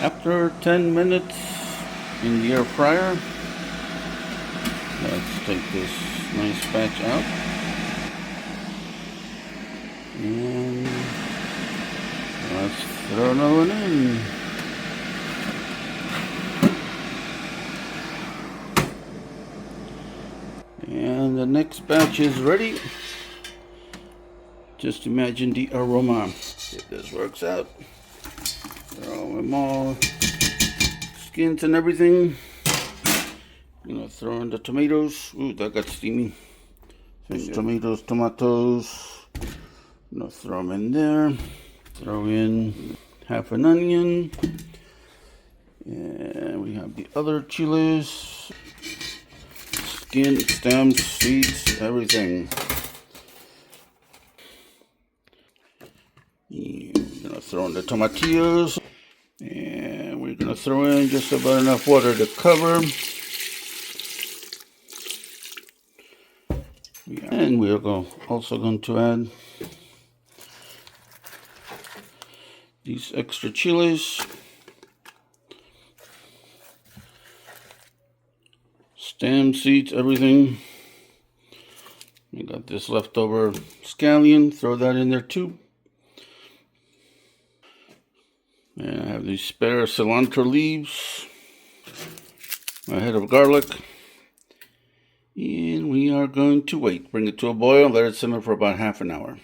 After 10 minutes in the air fryer, let's take this nice batch out. And let's throw another one in. And the next batch is ready. Just imagine the aroma. If this works out. Throw them all, skins and everything. Throw in the tomatoes. Ooh, that got steamy. Tomatoes. Throw them in there. Throw in half an onion. And we have the other chiles. Skin, stems, seeds, everything. We're gonna throw in the tomatillos. And we're gonna throw in just about enough water to cover. And we're also going to add these extra chiles, stem, seeds, everything. We got this leftover scallion, throw that in there too. And I have these spare cilantro leaves, a head of garlic. And we are going to wait. Bring it to a boil, let it simmer for about half an hour.